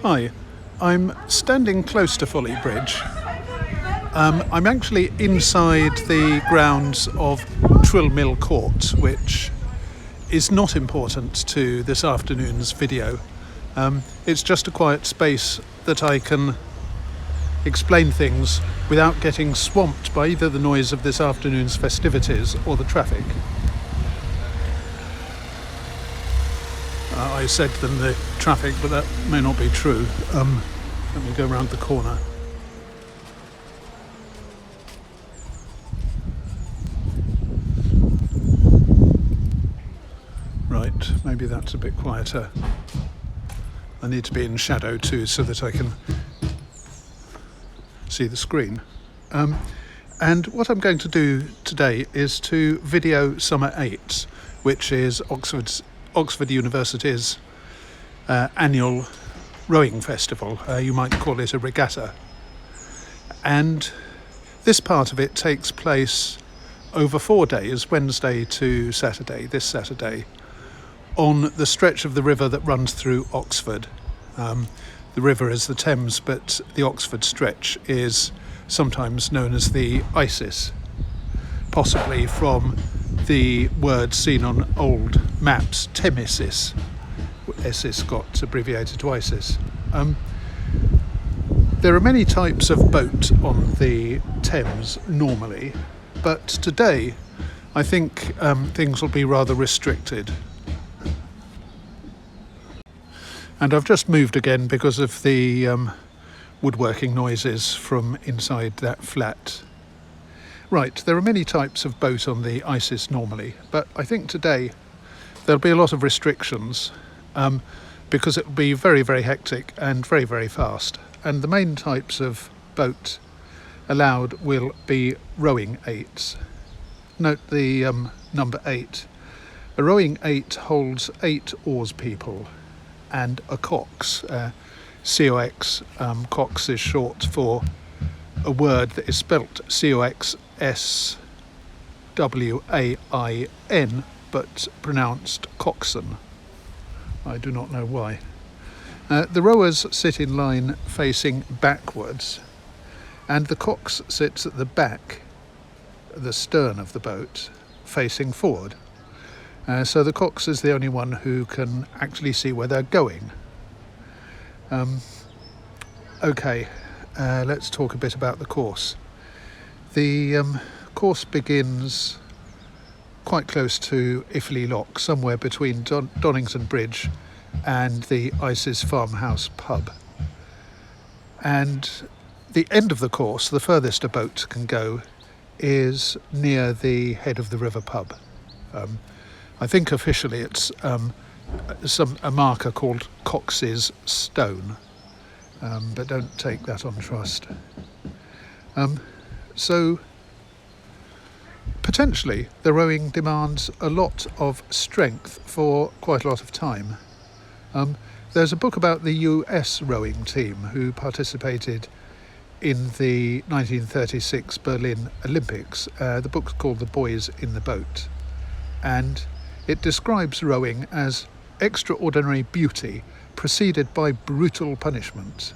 Hi, I'm standing close to Folly Bridge. I'm actually inside the grounds of Twill Mill Court, which is not important to this afternoon's video. It's just a quiet space that I can explain things without getting swamped by either the noise of this afternoon's festivities or the traffic. I said than the traffic, but that may not be true. Let me go around the corner. Right, maybe that's a bit quieter. I need to be in shadow too so that I can see the screen. And what I'm going to do today is to video Summer 8, which is Oxford University's annual rowing festival. You might call it a regatta. And this part of it takes place over 4 days, Wednesday to Saturday, this Saturday, on the stretch of the river that runs through Oxford. The river is the Thames, but the Oxford stretch is sometimes known as the Isis, possibly from the word seen on old maps, Thamesis. Essis got abbreviated to Isis. There are many types of boat on the Thames normally, but today I think things will be rather restricted. And I've just moved again because of the woodworking noises from inside that flat. Right, there are many types of boat on the Isis normally, but I think today there'll be a lot of restrictions because it will be very, very hectic and very, very fast. And the main types of boat allowed will be rowing 8s. Note the number 8. A rowing 8 holds 8 oars people and a cox. COX, cox is short for a word that is spelt COXSWAIN but pronounced coxswain. I do not know why. The rowers sit in line facing backwards, and the cox sits at the back, the stern of the boat, facing forward. So the cox is the only one who can actually see where they're going. Okay, let's talk a bit about the course. The course begins quite close to Iffley Lock, somewhere between Donnington Bridge and the Isis Farmhouse pub. And the end of the course, the furthest a boat can go, is near the head of the river pub. I think officially it's a marker called Cox's Stone, but don't take that on trust. So potentially the rowing demands a lot of strength for quite a lot of time. There's a book about the US rowing team who participated in the 1936 Berlin Olympics. The book's called The Boys in the Boat, and it describes rowing as extraordinary beauty preceded by brutal punishment.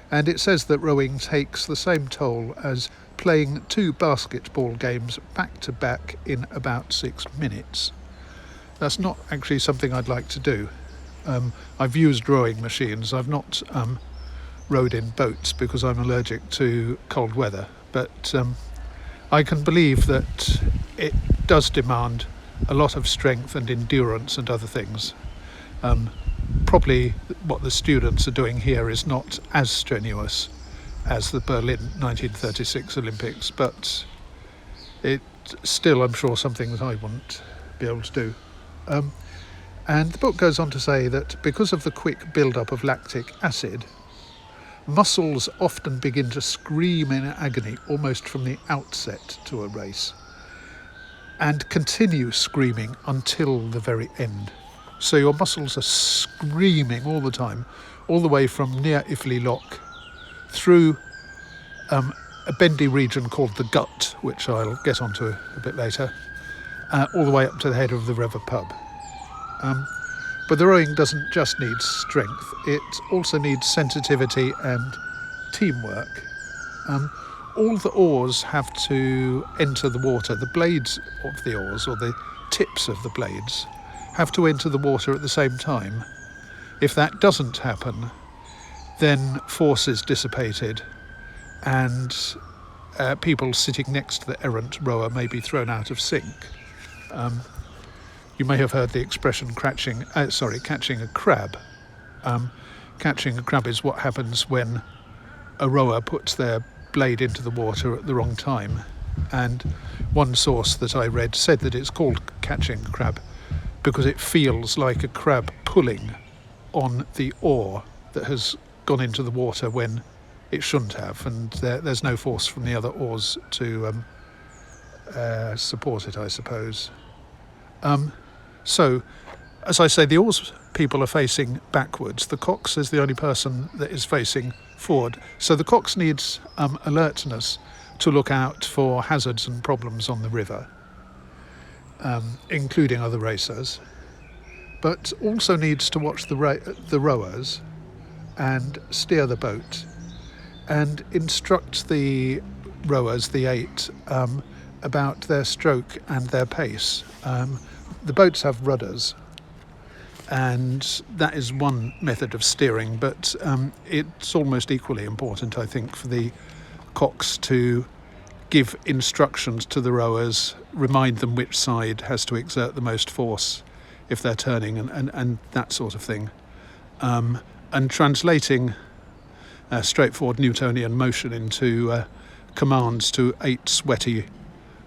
And it says that rowing takes the same toll as playing 2 basketball games back to back in about 6 minutes. That's not actually something I'd like to do. I've used rowing machines. I've not rowed in boats because I'm allergic to cold weather, but I can believe that it does demand a lot of strength and endurance and other things. Probably what the students are doing here is not as strenuous as the Berlin 1936 Olympics, but it's still, I'm sure, something that I wouldn't be able to do. And the book goes on to say that because of the quick build-up of lactic acid, muscles often begin to scream in agony almost from the outset to a race, and continue screaming until the very end. So your muscles are screaming all the time, all the way from near Iffley Lock through a bendy region called the Gut, which I'll get onto a bit later, all the way up to the head of the river pub. But the rowing doesn't just need strength, it also needs sensitivity and teamwork. All the oars have to enter the water. The blades of the oars, or the tips of the blades, have to enter the water at the same time. If that doesn't happen, then force is dissipated and people sitting next to the errant rower may be thrown out of sync. You may have heard the expression catching a crab. Catching a crab is what happens when a rower puts their blade into the water at the wrong time. And one source that I read said that it's called catching a crab because it feels like a crab pulling on the oar that has gone into the water when it shouldn't have, and there's no force from the other oars to support it, I suppose. So, as I say, the oars people are facing backwards. The cox is the only person that is facing forward. So the cox needs alertness to look out for hazards and problems on the river, including other racers, but also needs to watch the rowers and steer the boat and instruct the rowers, the 8, about their stroke and their pace. The boats have rudders, and that is one method of steering, but it's almost equally important, I think, for the cox to give instructions to the rowers, remind them which side has to exert the most force if they're turning, and that sort of thing. And translating straightforward Newtonian motion into commands to 8 sweaty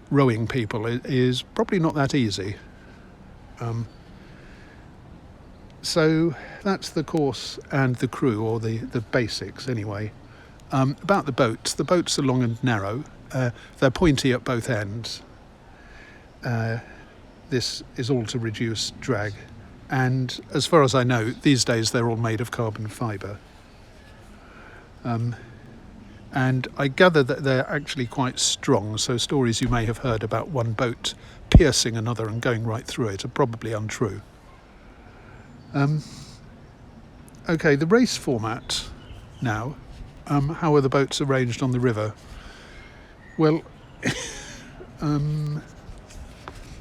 rowing people is probably not that easy. So that's the course and the crew, or the basics anyway. About the boats are long and narrow. They're pointy at both ends. This is all to reduce drag. And as far as I know, these days they're all made of carbon fibre. And I gather that they're actually quite strong, so stories you may have heard about one boat piercing another and going right through it are probably untrue. Okay, the race format now. How are the boats arranged on the river? Well,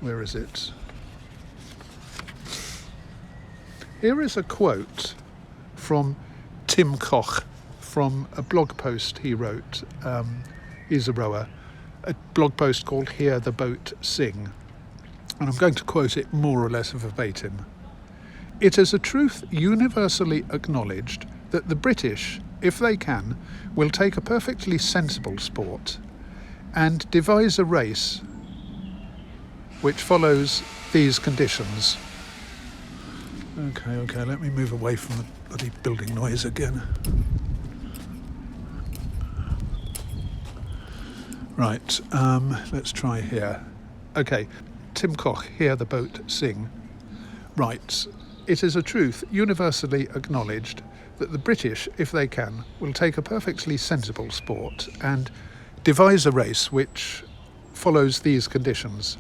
where is it? Here is a quote from Tim Koch from a blog post he wrote. He's a rower. A blog post called Hear the Boat Sing. And I'm going to quote it more or less verbatim. "It is a truth universally acknowledged that the British, if they can, will take a perfectly sensible sport and devise a race which follows these conditions." Okay, let me move away from the bloody building noise again. Right, let's try here. Okay, Tim Koch, Hear the Boat Sing. Right, "It is a truth universally acknowledged that the British, if they can, will take a perfectly sensible sport and devise a race which follows these conditions.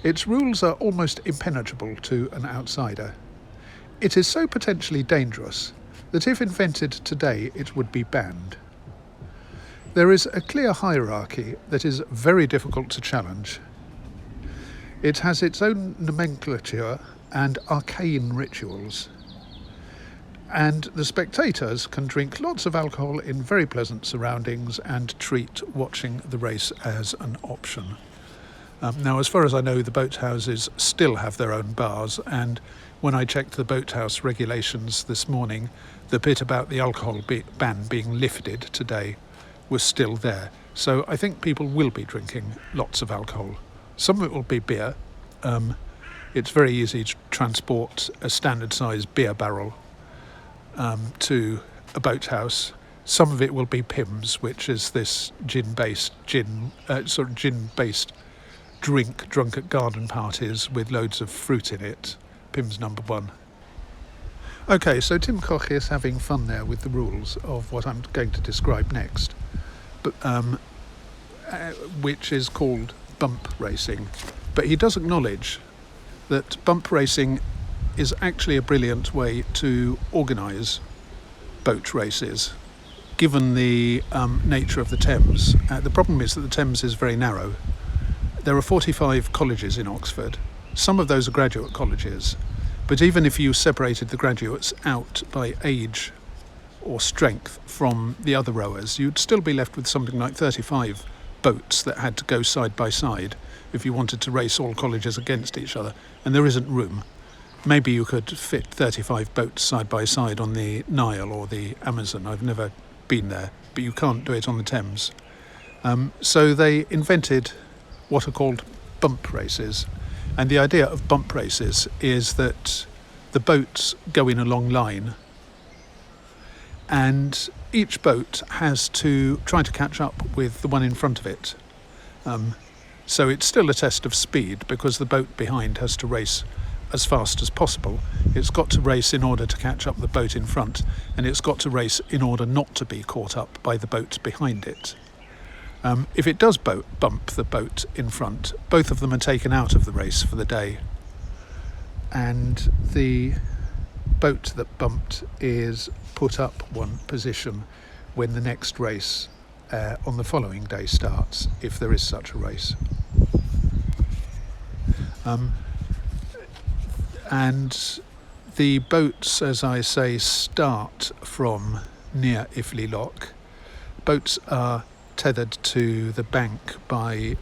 Its rules are almost impenetrable to an outsider. It is so potentially dangerous that if invented today it would be banned. There is a clear hierarchy that is very difficult to challenge. It has its own nomenclature and arcane rituals. And the spectators can drink lots of alcohol in very pleasant surroundings and treat watching the race as an option." Now, as far as I know, the boathouses still have their own bars, and when I checked the boathouse regulations this morning, the bit about the alcohol ban being lifted today was still there. So I think people will be drinking lots of alcohol. Some of it will be beer. It's very easy to transport a standard-sized beer barrel to a boathouse. Some of it will be Pimms, which is this gin-based drink drunk at garden parties with loads of fruit in it. Pimms number 1. Okay, so Tim Koch is having fun there with the rules of what I'm going to describe next, but which is called bump racing. But he does acknowledge that bump racing is actually a brilliant way to organise boat races, given the nature of the Thames. The problem is that the Thames is very narrow. There are 45 colleges in Oxford. Some of those are graduate colleges, but even if you separated the graduates out by age or strength from the other rowers, you'd still be left with something like 35 boats that had to go side by side if you wanted to race all colleges against each other, and there isn't room. Maybe you could fit 35 boats side by side on the Nile or the Amazon. I've never been there, but you can't do it on the Thames. So they invented what are called bump races, and the idea of bump races is that the boats go in a long line, and each boat has to try to catch up with the one in front of it. So it's still a test of speed, because the boat behind has to race as fast as possible. It's got to race in order to catch up the boat in front, and it's got to race in order not to be caught up by the boat behind it. If it does bump the boat in front, both of them are taken out of the race for the day, and the boat that bumped is put up one position when the next race on the following day starts, if there is such a race. And the boats, as I say, start from near Iffley Lock. Boats are tethered to the bank by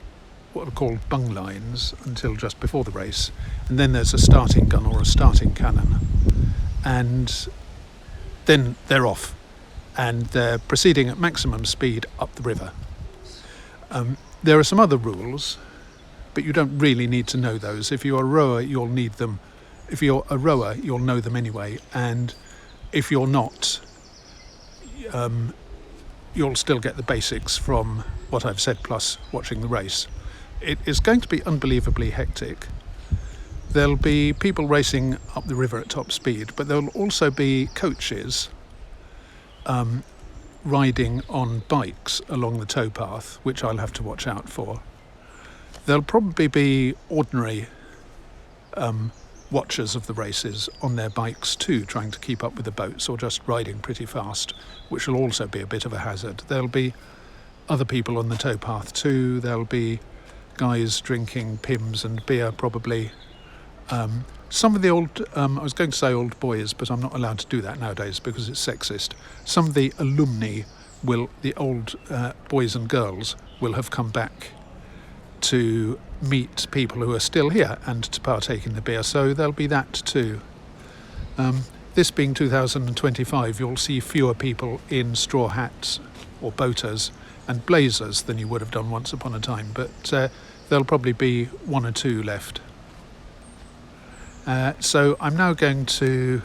what are called bung lines until just before the race, and then there's a starting gun or a starting cannon, and then they're off, and they're proceeding at maximum speed up the river. There are some other rules, but you don't really need to know those. If you're a rower, you'll need them. If you're a rower, you'll know them anyway, and if you're not, you'll still get the basics from what I've said, plus watching the race. It is going to be unbelievably hectic. There'll be people racing up the river at top speed, but there'll also be coaches riding on bikes along the towpath, which I'll have to watch out for. There'll probably be ordinary watchers of the races on their bikes too, trying to keep up with the boats, or just riding pretty fast, which will also be a bit of a hazard. There'll be other people on the towpath too. There'll be guys drinking Pimms and beer, probably. Some of the old, I was going to say old boys, but I'm not allowed to do that nowadays because it's sexist. Some of the alumni the old boys and girls will have come back to meet people who are still here and to partake in the beer, so there'll be that too. This being 2025, you'll see fewer people in straw hats or boaters and blazers than you would have done once upon a time, but there'll probably be one or two left. So I'm now going to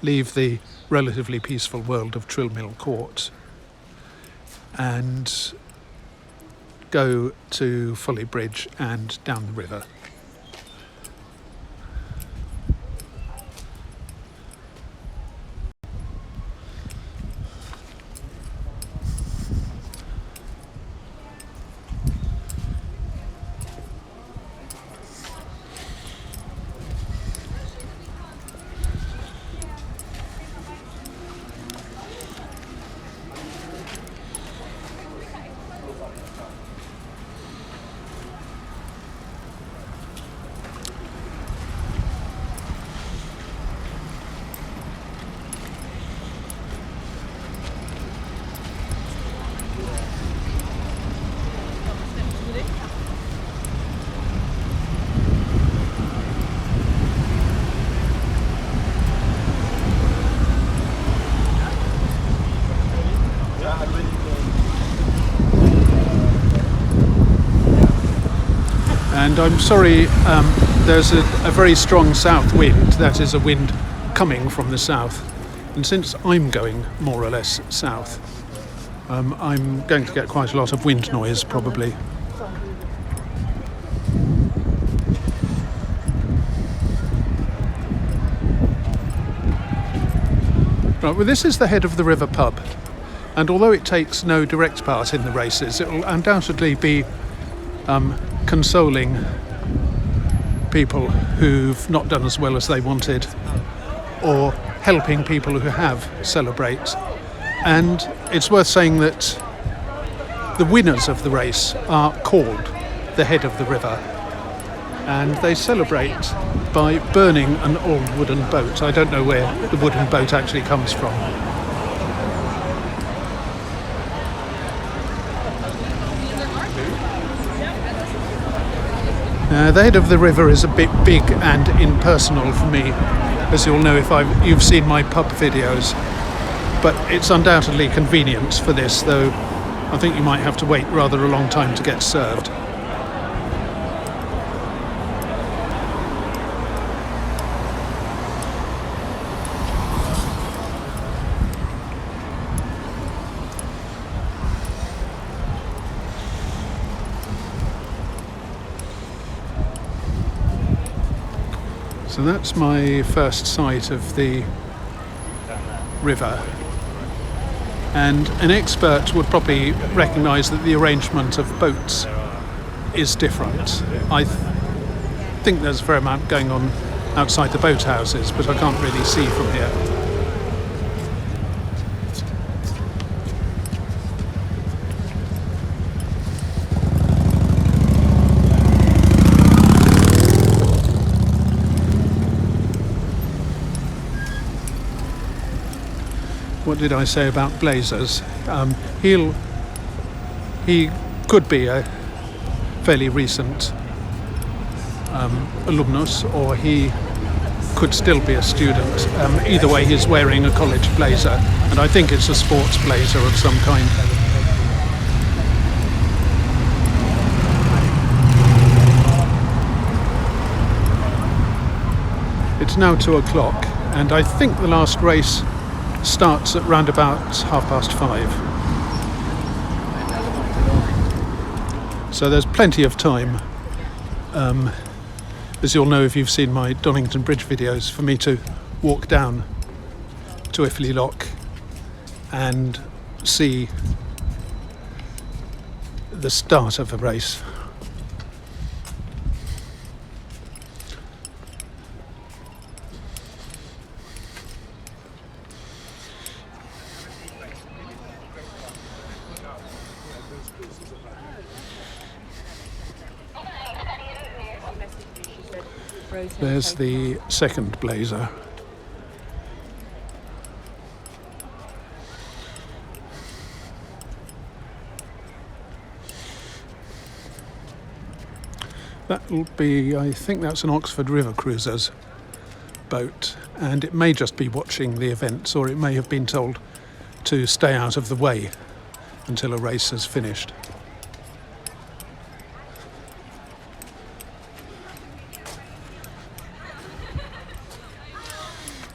leave the relatively peaceful world of Trilmill Court and go to Folly Bridge and down the river. And I'm sorry, there's a very strong south wind. That is a wind coming from the south. And since I'm going more or less south, I'm going to get quite a lot of wind noise probably. Right, well, this is the head of the river pub, and although it takes no direct part in the races, it will undoubtedly be consoling people who've not done as well as they wanted, or helping people who have celebrate. And it's worth saying that the winners of the race are called the head of the river, and they celebrate by burning an old wooden boat. I don't know where the wooden boat actually comes from. The head of the river is a bit big and impersonal for me, as you'll know if you've seen my pub videos, but it's undoubtedly convenient for this, though I think you might have to wait rather a long time to get served. So that's my first sight of the river, and an expert would probably recognise that the arrangement of boats is different. I think there's a fair amount going on outside the boathouses, but I can't really see from here. What did I say about Blazers? He could be a fairly recent alumnus, or he could still be a student. Either way, he's wearing a college blazer, and I think it's a sports blazer of some kind. It's now 2:00, and I think the last race starts at round about 5:30. So there's plenty of time, as you'll know if you've seen my Donnington Bridge videos, for me to walk down to Iffley Lock and see the start of a race. There's the second blazer. That'll be, I think that's an Oxford River Cruisers boat, and it may just be watching the events, or it may have been told to stay out of the way until a race has finished.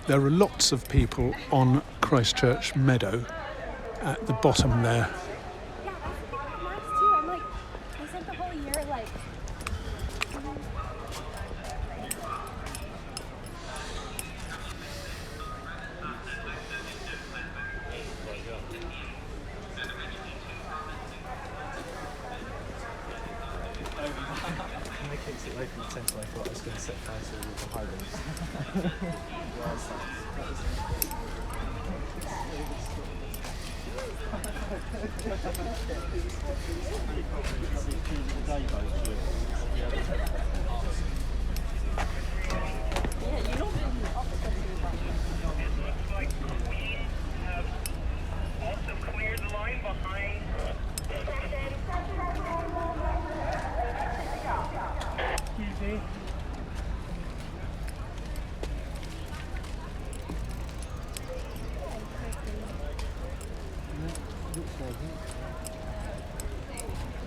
There are lots of people on Christchurch Meadow at the bottom there. Yeah, I forgot about Max too. I'm like, I spent the whole year like. I kept it away from the tent, so I thought I was going to set fire to all the hydrants. We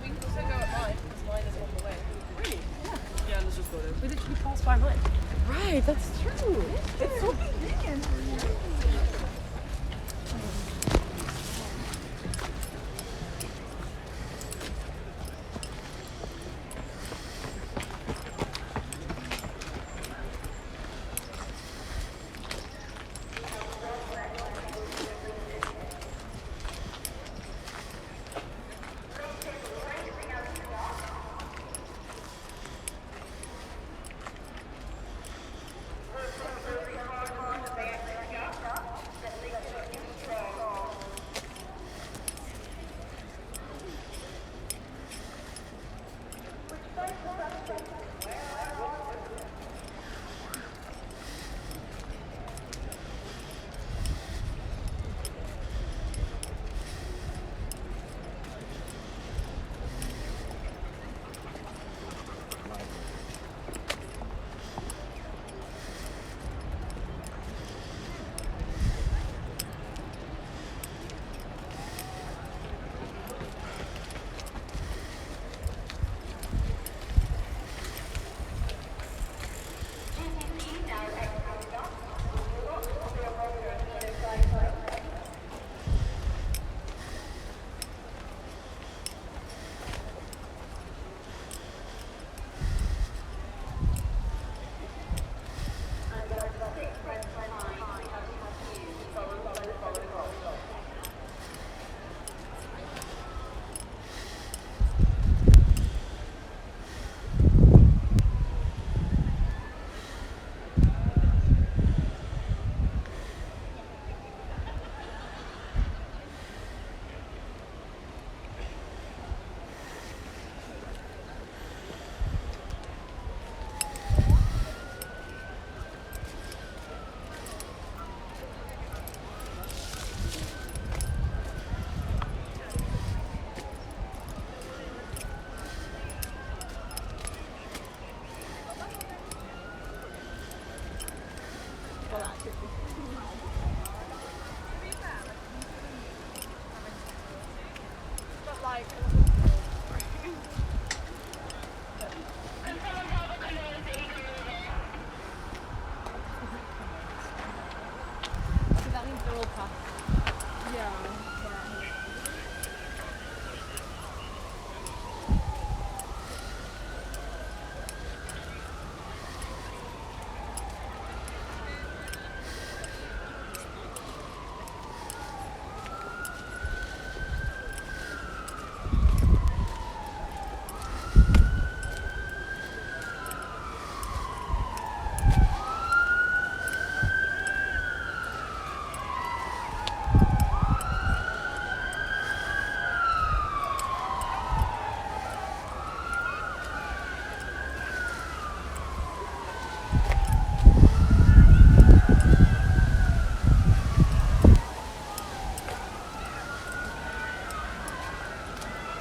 can also go at mine because mine is on the way. Really? Yeah, let's just go there. We literally passed by mine. Right, that's true. It's so convenient. like. So that means they're all past. Yeah.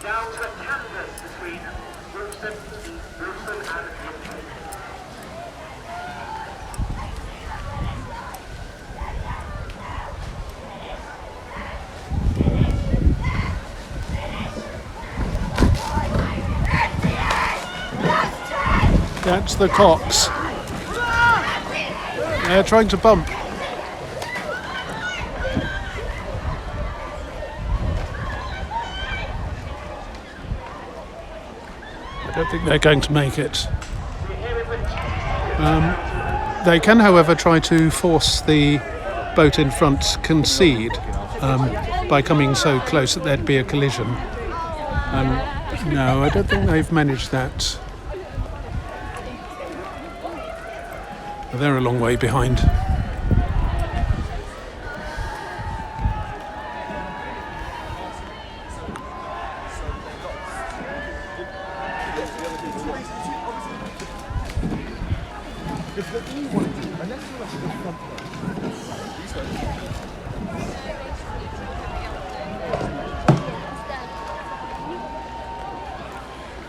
Down to a canvas between Wilson and Iffley. That's the cocks. They're trying to bump. I don't think they're going to make it. They can, however, try to force the boat in front to concede by coming so close that there'd be a collision. No, I don't think they've managed that. They're a long way behind.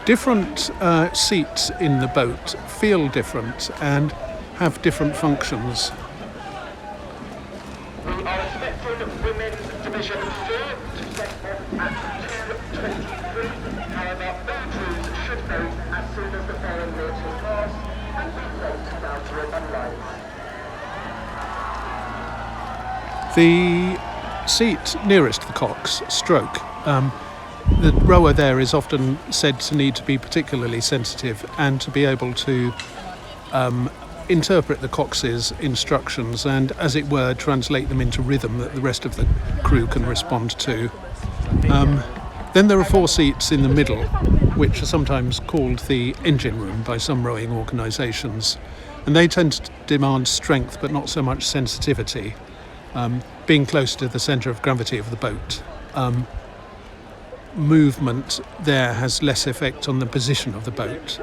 Different seats in the boat feel different and have different functions. We are expecting women's division 4 to set off at 2:23. However, all crews should vote as soon as the foreign routes will pass and be placed down to a line. The seat nearest the cocks, stroke, the rower there is often said to need to be particularly sensitive and to be able to interpret the cox's instructions and, as it were, translate them into rhythm that the rest of the crew can respond to. Then there are 4 seats in the middle, which are sometimes called the engine room by some rowing organisations, and they tend to demand strength but not so much sensitivity, being close to the centre of gravity of the boat. Movement there has less effect on the position of the boat.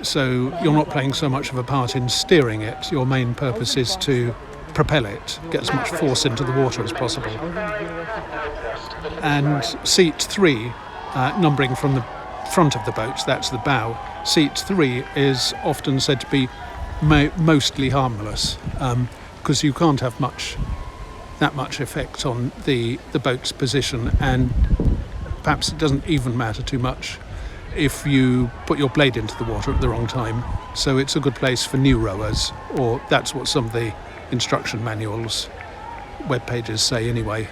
So you're not playing so much of a part in steering it. Your main purpose is to propel it, get as much force into the water as possible. And seat 3, numbering from the front of the boat, that's the bow. Seat 3 is often said to be mostly harmless, because you can't have that much effect on the boat's position, and perhaps it doesn't even matter too much if you put your blade into the water at the wrong time. So it's a good place for new rowers, or that's what some of the instruction manuals, web pages say anyway.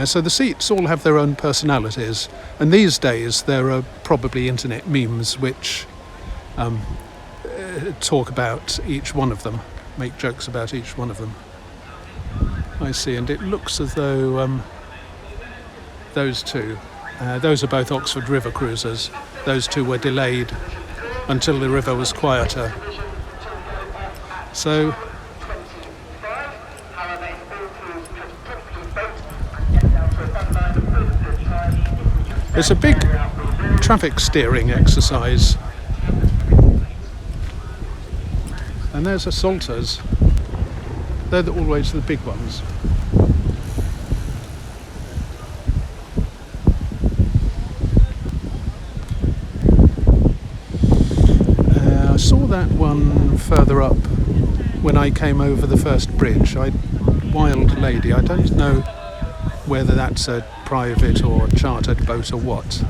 So the seats all have their own personalities, and these days there are probably internet memes which talk about each one of them, make jokes about each one of them. I see, and it looks as though those two, those are both Oxford River cruisers. Those two were delayed until the river was quieter. So it's a big traffic steering exercise. And there's the Salters. They're always the big ones. I saw that one further up when I came over the first bridge. Wild Lady. I don't know whether that's a private or chartered boat or what.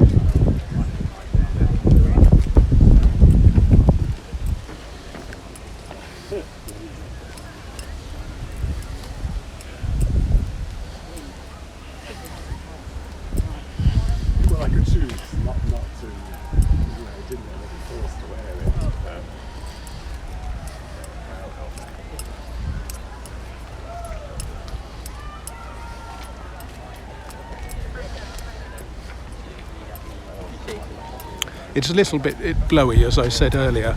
Well, I could choose not to, didn't want to be forced to wear it. It's a little bit blowy, as I said earlier,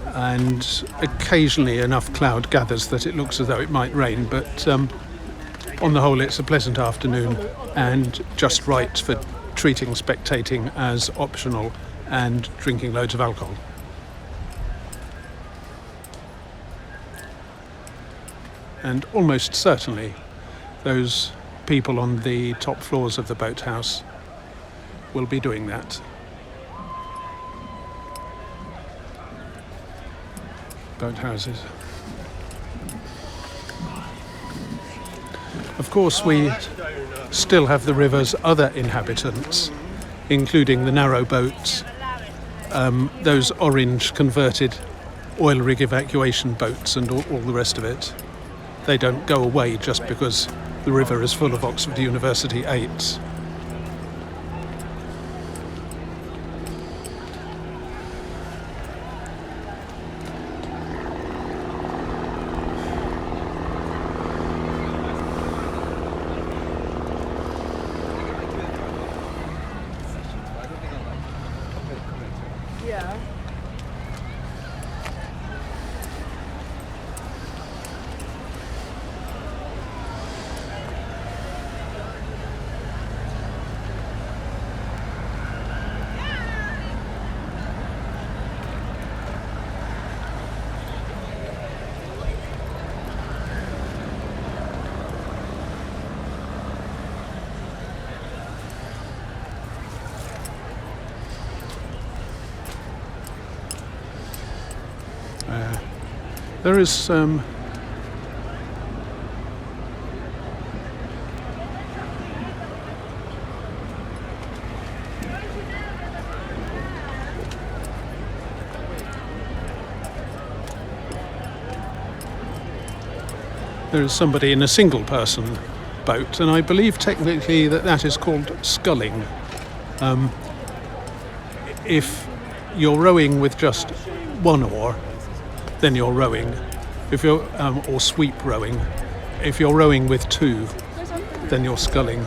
and occasionally enough cloud gathers that it looks as though it might rain, but on the whole it's a pleasant afternoon and just right for treating spectating as optional and drinking loads of alcohol. And almost certainly those people on the top floors of the boathouse will be doing that. Boathouses. Of course, we still have the river's other inhabitants, including the narrow boats, those orange converted oil rig evacuation boats and all the rest of it. They don't go away just because the river is full of Oxford University 8s. Yeah. There is somebody in a single person boat, and I believe technically that is called sculling. If you're rowing with just one oar, then you're rowing. If you're or sweep rowing. If you're rowing with two, then you're sculling.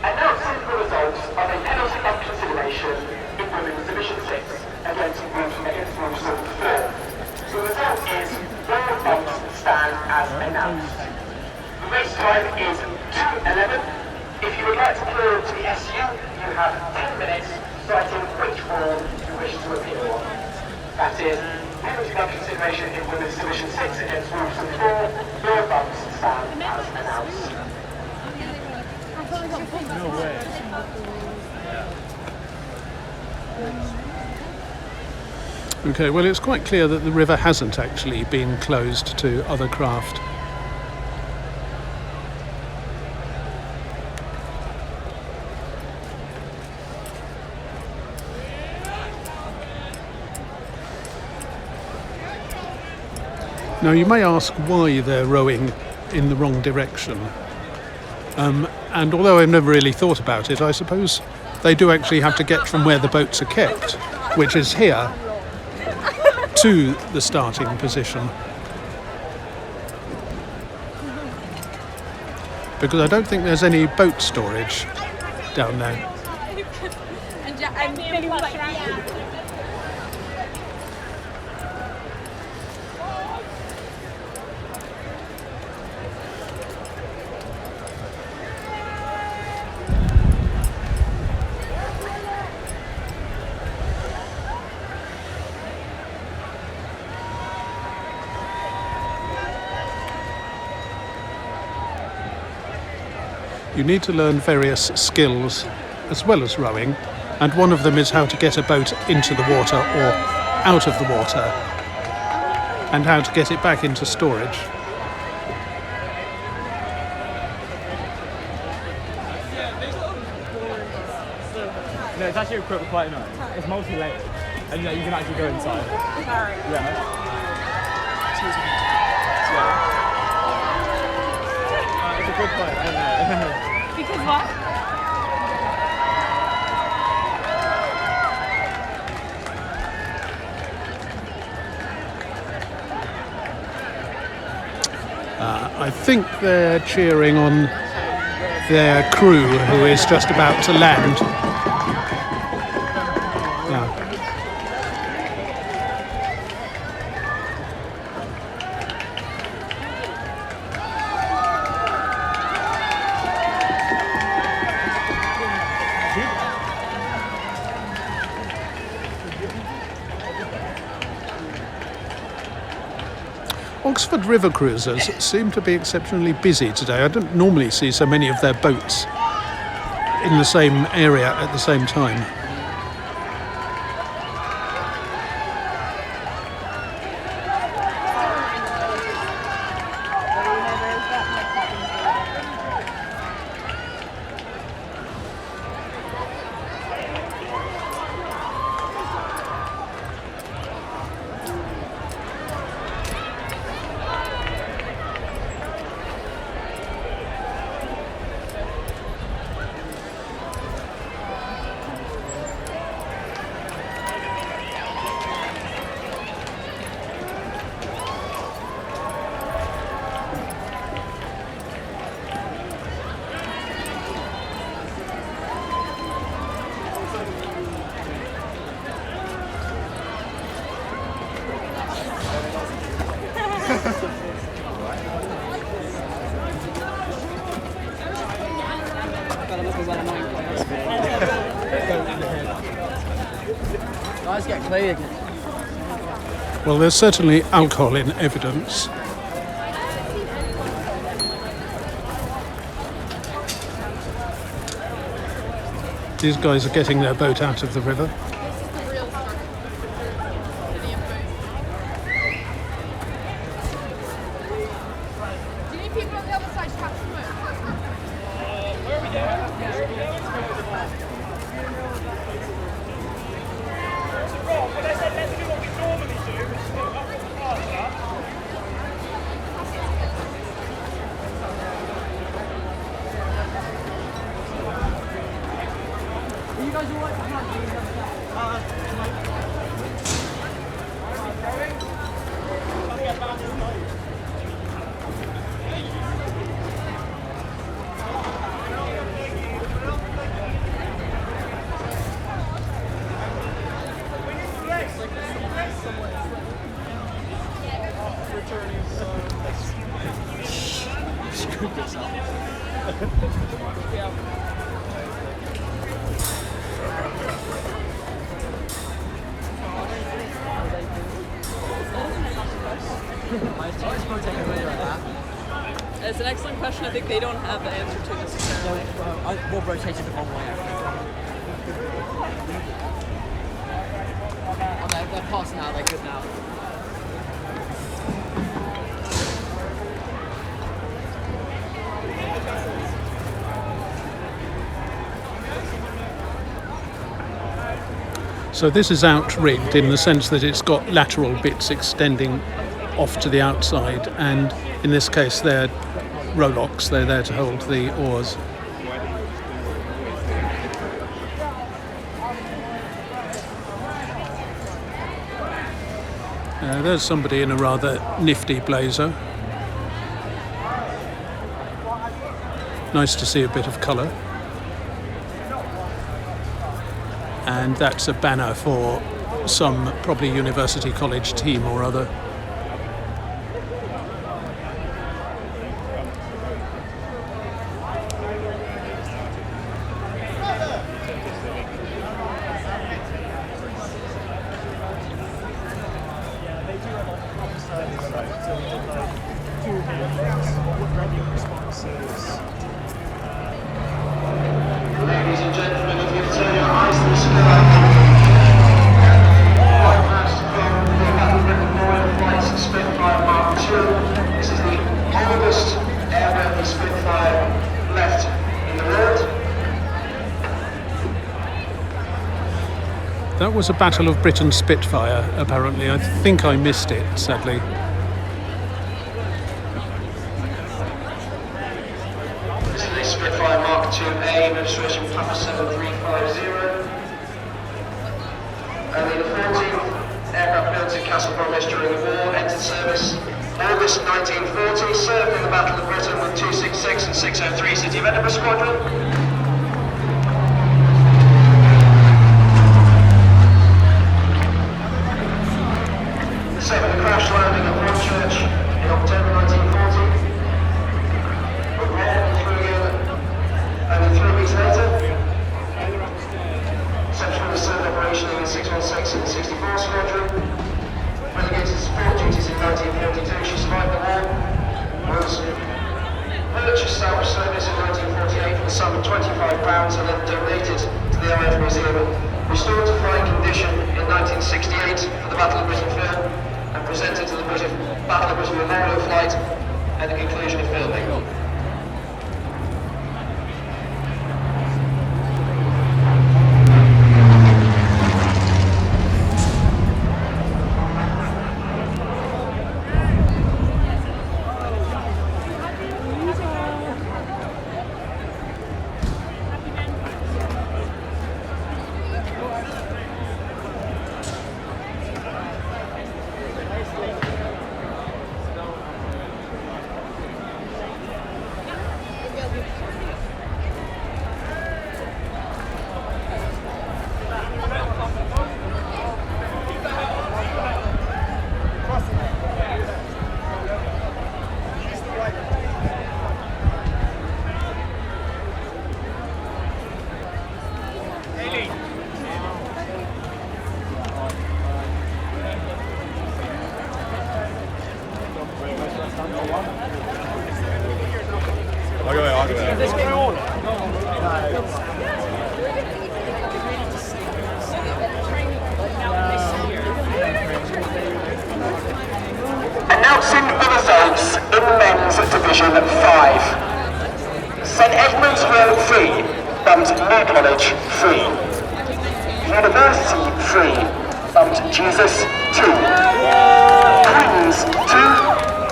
Announcing the results of a penalty of consideration in Women's Division 6 against Wolves 4. The result is 4 bumps stand as announced. The race time is 2:11. If you would like to appeal to the SU, you have 10 minutes, citing which form you wish to appeal on. That is, penalty of consideration in Women's Division 6 against Wolves 4. 4 bumps stand as announced. No way. Okay, well, it's quite clear that the river hasn't actually been closed to other craft. Now, you may ask why they're rowing in the wrong direction. And although I've never really thought about it, I suppose they do actually have to get from where the boats are kept, which is here, to the starting position. Because I don't think there's any boat storage down there. And Billy was like, yeah. you need to learn various skills as well as rowing, and one of them is how to get a boat into the water or out of the water, and how to get it back into storage. No, it's actually equipped quite nice. It's multi-layered, and you can actually go inside. Sorry. Yeah. It's a good point, I know. Because what? I think they're cheering on their crew who is just about to land. Yeah. Oxford River cruisers seem to be exceptionally busy today. I don't normally see so many of their boats in the same area at the same time. Guys get clear again. Well, there's certainly alcohol in evidence. These guys are getting their boat out of the river. It's an excellent question. I think they don't have the answer to necessarily. We'll rotate it the wrong way. Okay, they're past now. They're good now. So this is outrigged in the sense that it's got lateral bits extending off to the outside, and in this case they're rowlocks, they're there to hold the oars. There's somebody in a rather nifty blazer. Nice to see a bit of colour. And that's a banner for some probably university college team or other. That was a Battle of Britain Spitfire, apparently. I think I missed it, sadly. This is a Spitfire Mark 2A, registration Papa 7350. Only the 14th aircraft built in Castle Bromwich during the war, entered service August 1940, served in the Battle of Britain with 266 and 603 City of Edinburgh Squadron. Served a crash landing at Broadchurch in October 1940. But ran through again only 3 weeks later. Exceptionally served operation in the 616 and 64 Squadron. Relegated to support duties in 1942, she survived the war. Was purchased out of service in 1948 for the sum of £25 and then donated to the RAF Museum. Restored to flying condition in 1968 for the Battle of Britain film and presented to the Battle of Britain Memorial Flight at the conclusion of filming. Announcing the results in men's division 5. St Edmund's Road 3, bumped New College 3. University 3, bumped Jesus 2. Queen's 2,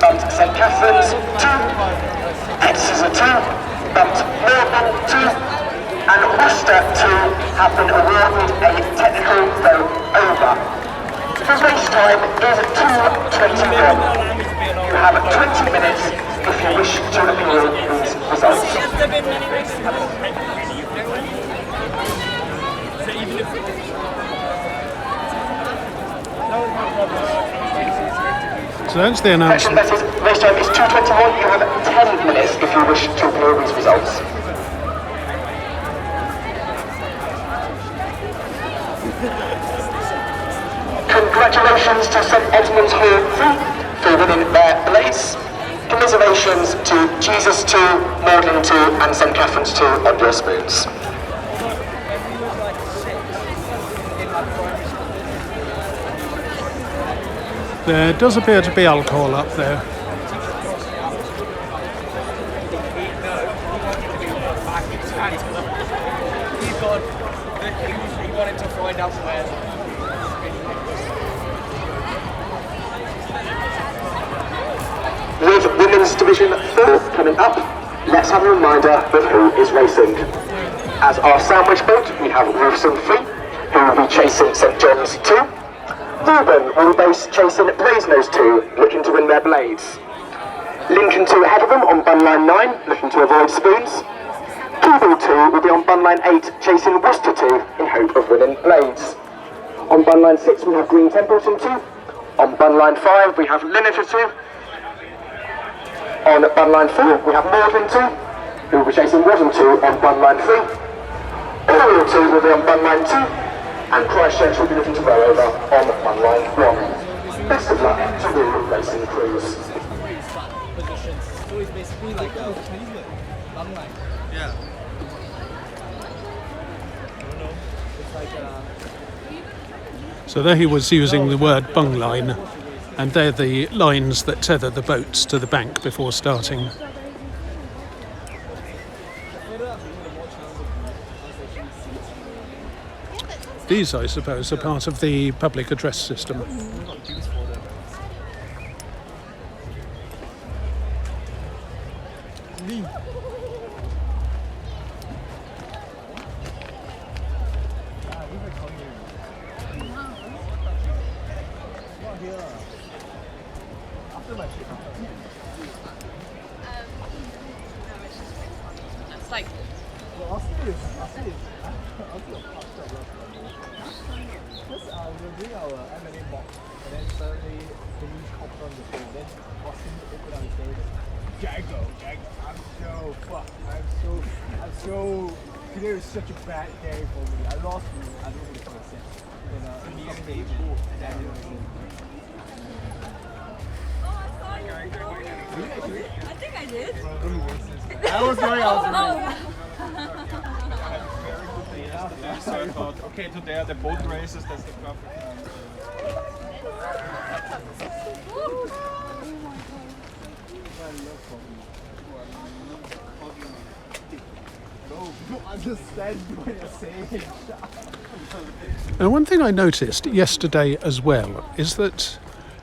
bumped St Catherine's 2. Exeter 2, bumped Morgan 2. And Worcester 2 have been awarded a technical vote over. The race time is 2:21. You have 20 minutes if you wish to appeal these results. So that's the announcement. That is, race time is 2:21. You have 10 minutes if you wish to appeal these results. Congratulations to St Edmund's Hall 3 for winning their blades. Commiserations to Jesus 2, Magdalen 2 and St Catherine's 2 on your spoons. There does appear to be alcohol up there. He wanted to find out where. With Women's Division 4 coming up, let's have a reminder of who is racing. As our sandwich boat, we have Wolfson 3, who will be chasing St John's 2. Reuben will be chasing Brasenose 2, looking to win their blades. Lincoln 2 ahead of them on bun line 9, looking to avoid spoons. Keeble 2 will be on bun line 8, chasing Worcester 2 in hope of winning blades. On bun line 6 we have Green Templeton 2. On bun line 5 we have Linneter 2. On bun line 4 we have Magdalen 2, who will be chasing Wadham 2 on bun line 3. Oriel 2 will be on bun line 2, and Christchurch will be looking to row over on bun line 1. Best of luck to all racing crews. So there he was using the word bung line, and they're the lines that tether the boats to the bank before starting. These, I suppose, are part of the public address system. It's like we're doing our M&A box, and then suddenly the news popped on the phone. Then Austin opened up his phone. Jago, I'm so. Today was such a bad day for me. I lost you. I don't know what to say. And immediately, I think I did. I was going out. So I thought, okay, today are the boat races, that's the perfect time. No, understand what you're saying. Now, one thing I noticed yesterday as well is that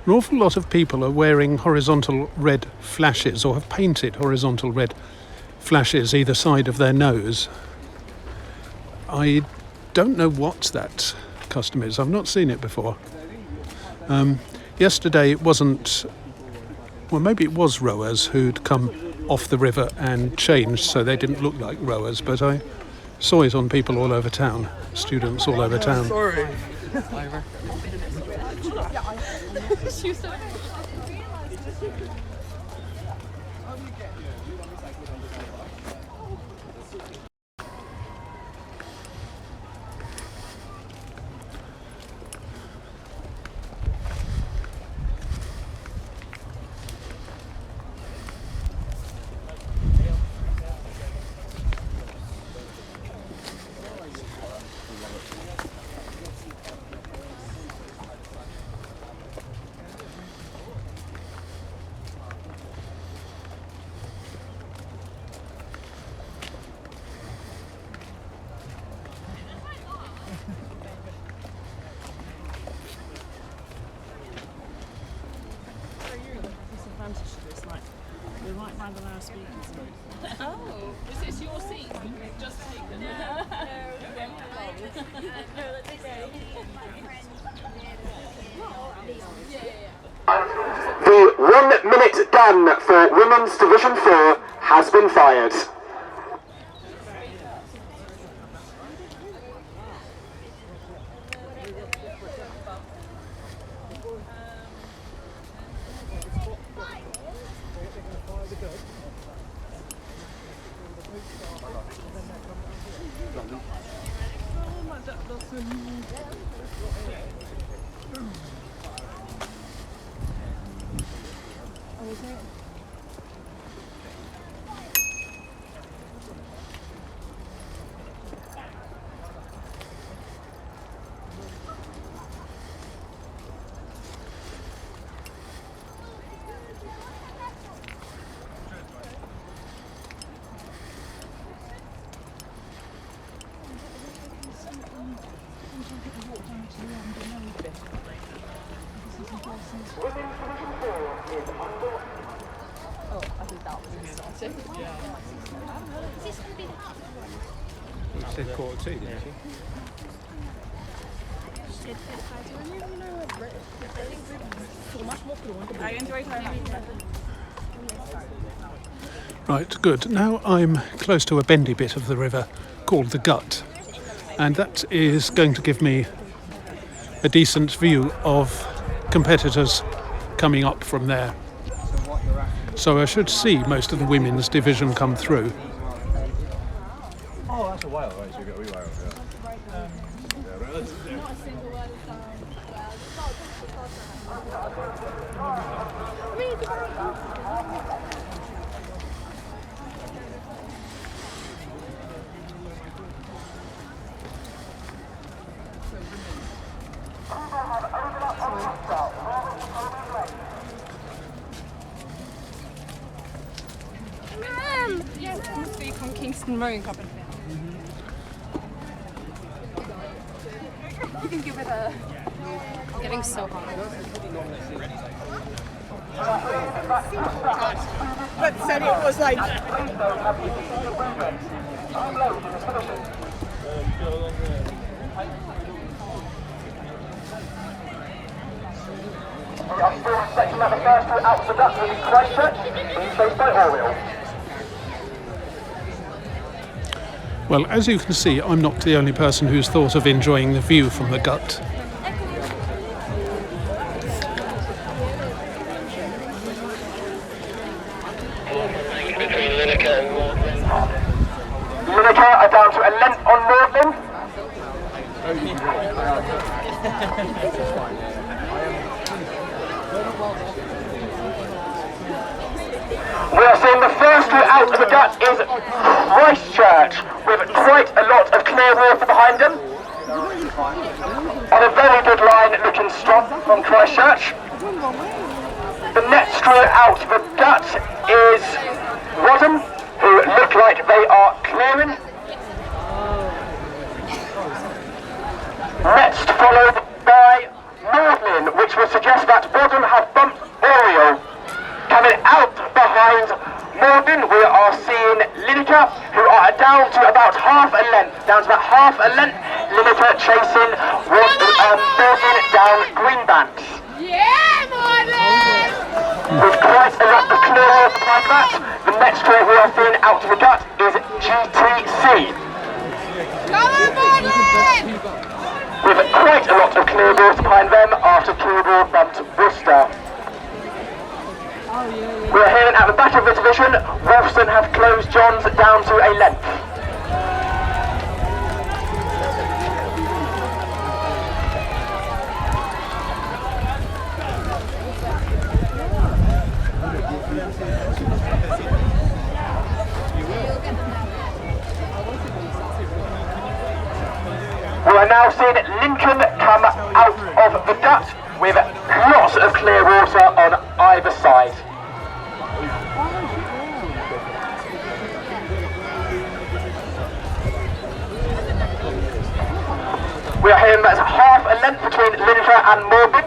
an awful lot of people are wearing horizontal red flashes or have painted horizontal red flashes either side of their nose. I don't know what that custom is. I've not seen it before. Yesterday it wasn't, well, maybe it was rowers who'd come off the river and changed so they didn't look like rowers, but I saw it on people all over town, students all over town. Sorry. We're right behind our speakers. Oh, is this your seat? Just taken. The 1 minute gun for Women's Division 4 has been fired. Said quarter two, didn't I enjoyed her. Right, good. Now I'm close to a bendy bit of the river called the Gut, and that is going to give me a decent view of competitors coming up from there. So I should see most of the women's division come through. Oh, that's a while, right? So you got a wee while, Yes, it must be from Kingston Rowing Company. You can give it a... It's getting so hot. But said it was like... We are still expecting that the first two out of the duck will be Christchurch, being chased by Oriel. Well, as you can see, I'm not the only person who's thought of enjoying the view from the Gut. Lineker are down to a length on Nordland. We are seeing the first two out of the Gut is Christchurch, with quite a lot of clear water behind them. On a very good line, looking strong from Christchurch. The next crew out of the Gut is Rodham, who look like they are clearing. Next followed by Nordlin, which would suggest that Rodham have bumped Oriel. Coming out behind Nordlin, we are seeing Lineker, who are down to about half a length. Lineker chasing Nordlin down Greenbanks. Yeah, Marlon! With quite a lot of clear water behind that, the next crew we are seeing out of the Gut is GTC. Come on, Marlon! With quite a lot of clear water behind them after Kilgore bumped Worcester. We are hearing at the back of the division, Wolfson have closed Johns down to a length. We are now seeing Lincoln come out of the Gut with lots of clear water on either side. We are hearing that's half a length between Lineker and Morgan.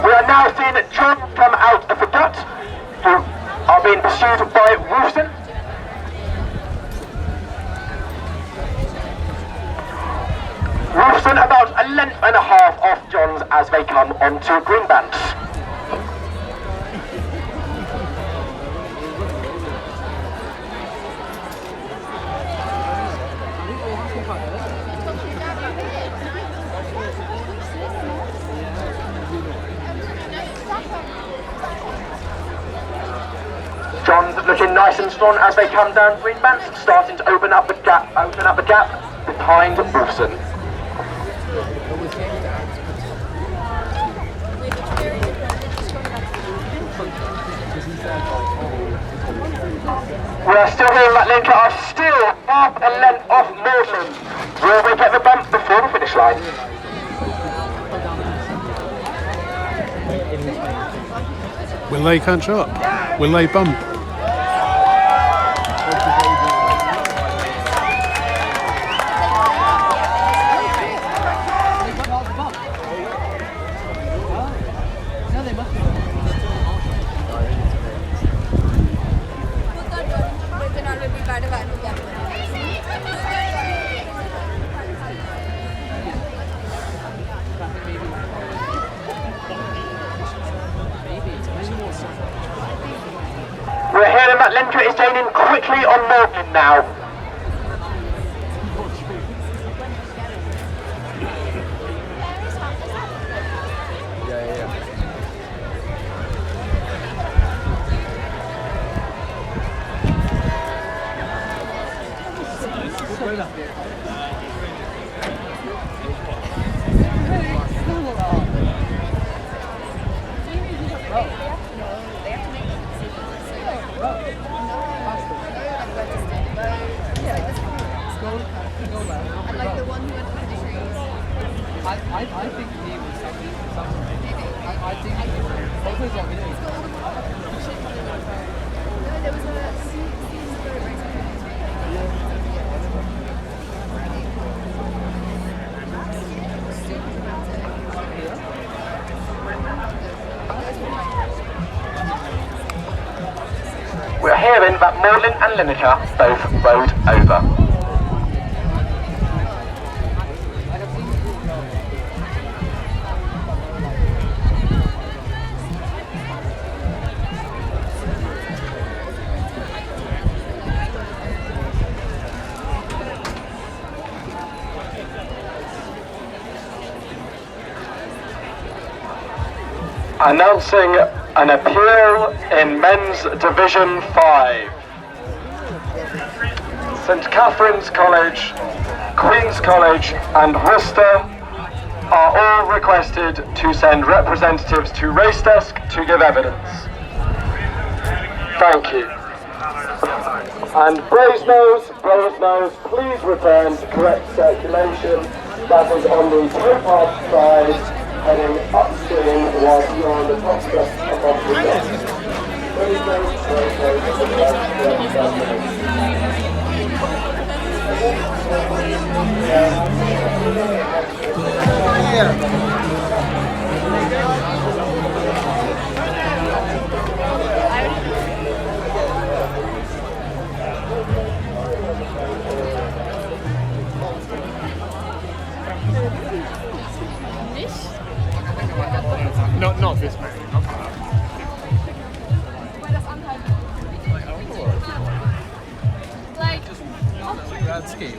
We are now seeing John come out of the Gut, who are being pursued by Wolfson. Wolfson about a length and a half off Johns as they come onto Greenbanks. Johns looking nice and strong as they come down Greenbanks, starting to open up the gap behind Wolfson. We are still hearing that Lincoln are still half a length off Nordland. Will they get the bump before the finish line? Will they catch up? Will they bump? We're hearing that Lincoln is gaining quickly on Morgan now. I think he was something. I think Boathouse Island is. No, there was a given that Morlin and Lineker both rowed over. Announcing an appeal in Men's Division 5. St Catherine's College, Queen's College and Worcester are all requested to send representatives to race desk to give evidence. Thank you. And Brasenose, please return to correct circulation. That is on the Towpath side, heading upstream whilst you are on the top step above the deck. Not this way. Like, Grad scheme.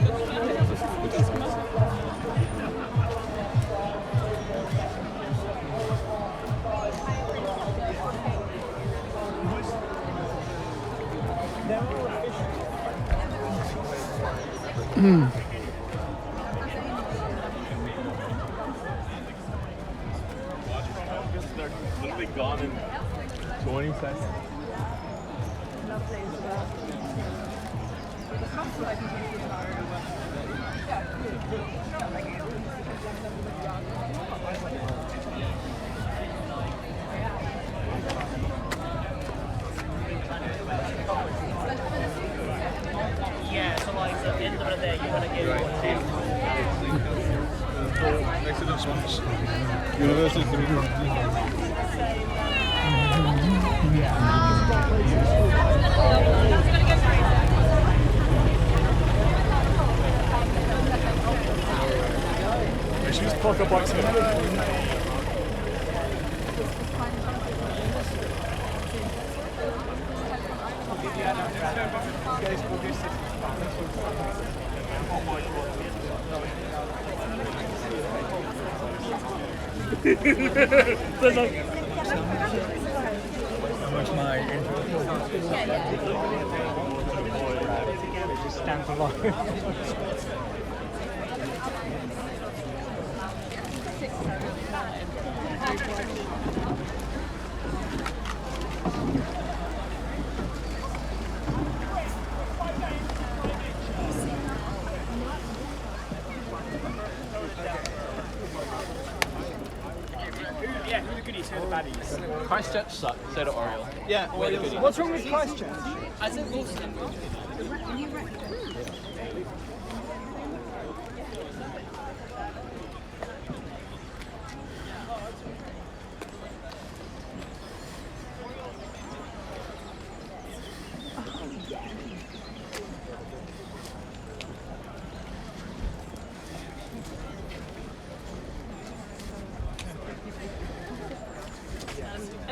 They're literally gone in 20 seconds. Yeah, so like at the end of the day, you're gonna get Exodus once. University 3. She's poker boxing. How much my intro? Just stand for long. Yeah, who are the goodies, who are the baddies? Christchurch suck, so do Oriel. Yeah, What's wrong with Christchurch? I think most of them.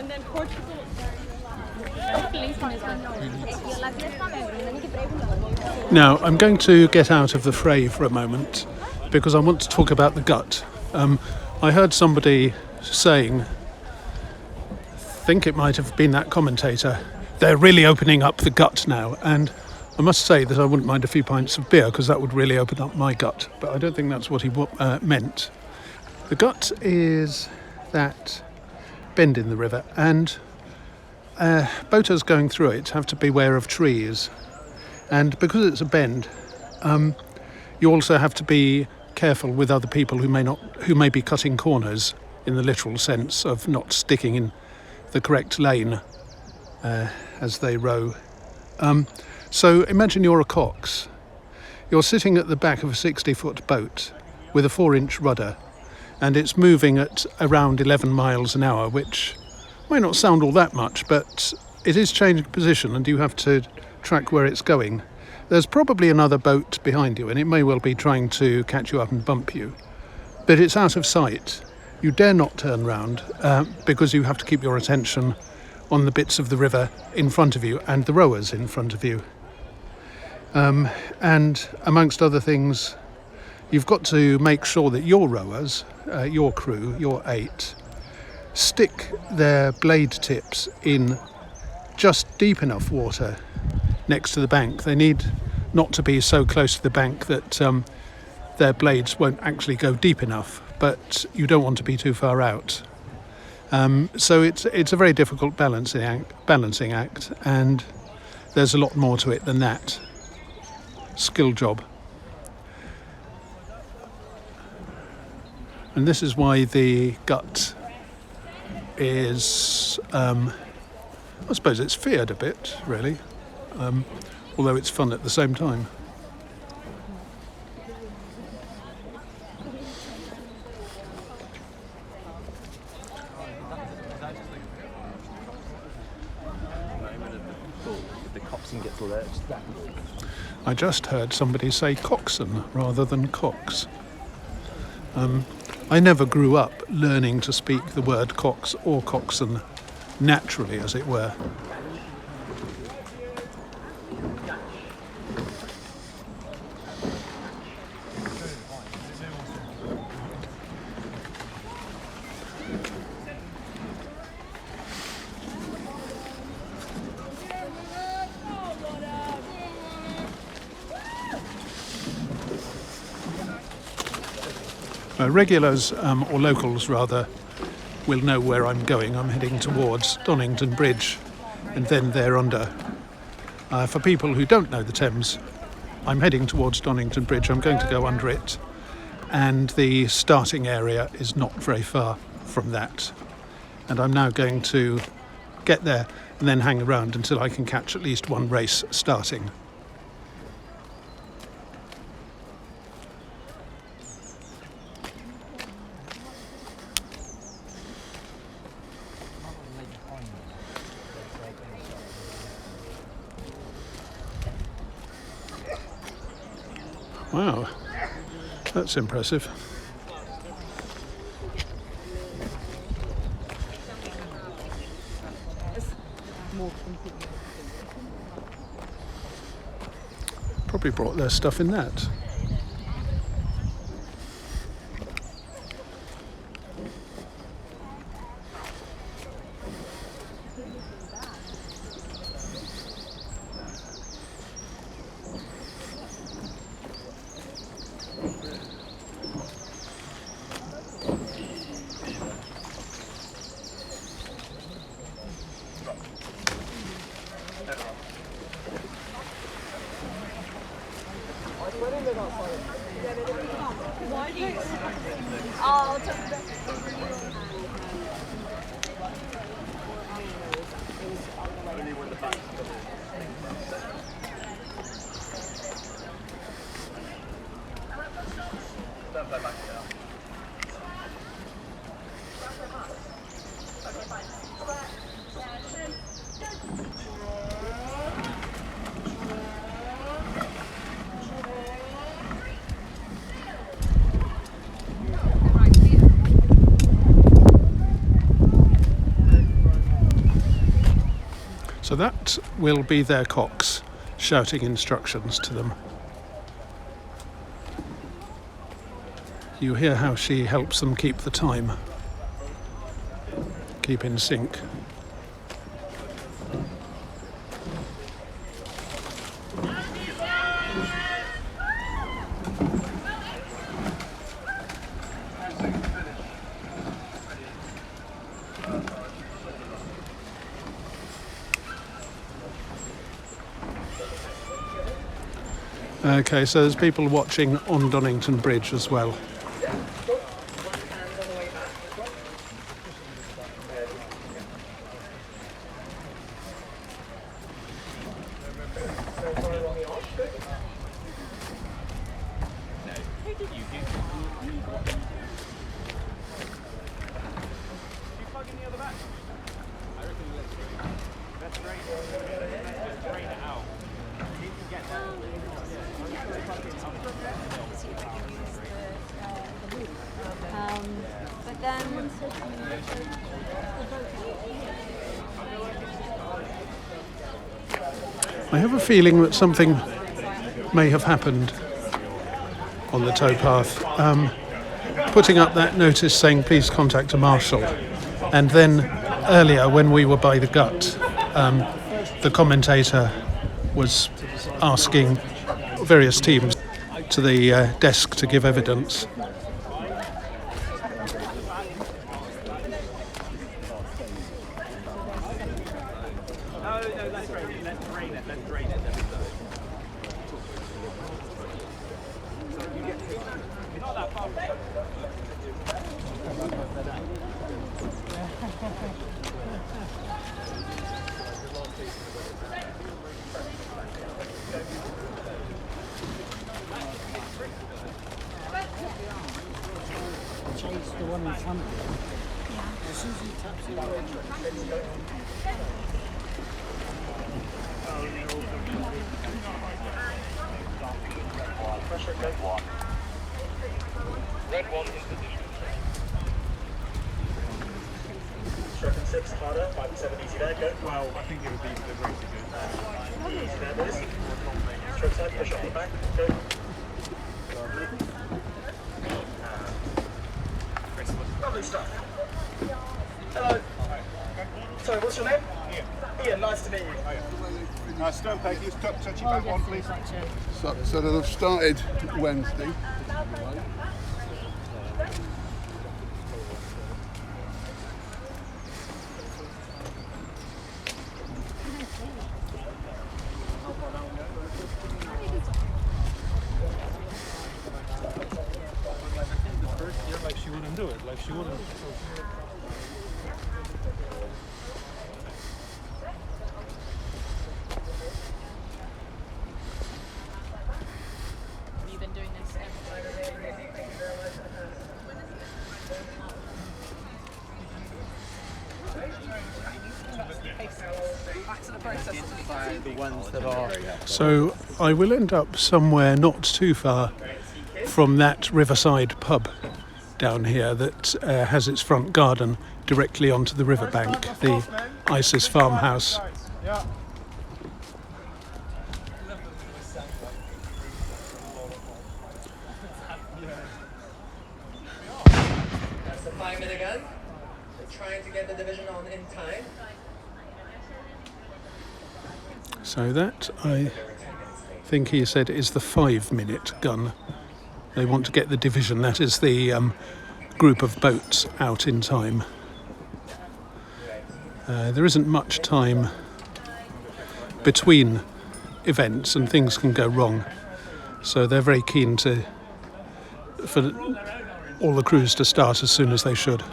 and then Portugal. Now, I'm going to get out of the fray for a moment because I want to talk about the gut. I heard somebody saying, I think it might have been that commentator, they're really opening up the gut now. And I must say that I wouldn't mind a few pints of beer because that would really open up my gut. But I don't think that's what he meant. The gut is that bend in the river, and boaters going through it have to beware of trees. And because it's a bend, you also have to be careful with other people who may be cutting corners in the literal sense of not sticking in the correct lane as they row. So imagine you're a cox. You're sitting at the back of a 60-foot boat with a 4-inch rudder, and it's moving at around 11 miles an hour, which may not sound all that much, but it is changing position and you have to track where it's going. There's probably another boat behind you and it may well be trying to catch you up and bump you, but it's out of sight. You dare not turn round because you have to keep your attention on the bits of the river in front of you and the rowers in front of you. And amongst other things, you've got to make sure that your rowers, your crew, your 8, stick their blade tips in just deep enough water next to the bank. They need not to be so close to the bank that their blades won't actually go deep enough, but you don't want to be too far out. So it's a very difficult balancing act, and there's a lot more to it than that. Skill job. And this is why the gut is, I suppose it's feared a bit, really, although it's fun at the same time. The coxswain gets lurched back. I just heard somebody say coxswain rather than cox. I never grew up learning to speak the word cox or coxswain naturally, as it were. Regulars, or locals rather, will know where I'm going. I'm heading towards Donnington Bridge and then thereunder. For people who don't know the Thames, I'm heading towards Donnington Bridge. I'm going to go under it, and the starting area is not very far from that. And I'm now going to get there and then hang around until I can catch at least one race starting. Wow, that's impressive. Probably brought their stuff in that. So that will be their cox shouting instructions to them. You hear how she helps them keep the time, keep in sync. Okay, so there's people watching on Donnington Bridge as well. That's great. I have a feeling that something may have happened on the towpath. Putting up that notice saying please contact a marshal, and then earlier when we were by the gut, the commentator was asking various teams to the desk to give evidence. Striking 6 harder, 5-7 easy there, go. Well, I think it would be really good. Easy there, boys. Stroke side, push off the back, go. Lovely stuff. Hello. Sorry, what's your name? Ian, nice to meet you. Towpath, can you touch your back one, please? So they'll have started Wednesday. Like she wouldn't do it, like she wouldn't. Have you been doing this back to the process? The ones that are. So I will end up somewhere not too far from that riverside pub down here that has its front garden directly onto the riverbank, the Isis Farmhouse. Yeah. That's the 5-minute gun. They're trying to get the division on in time. So that, I think he said, is the 5-minute gun. They want to get the division, that is the group of boats, out in time. There isn't much time between events and things can go wrong. So they're very keen for all the crews to start as soon as they should.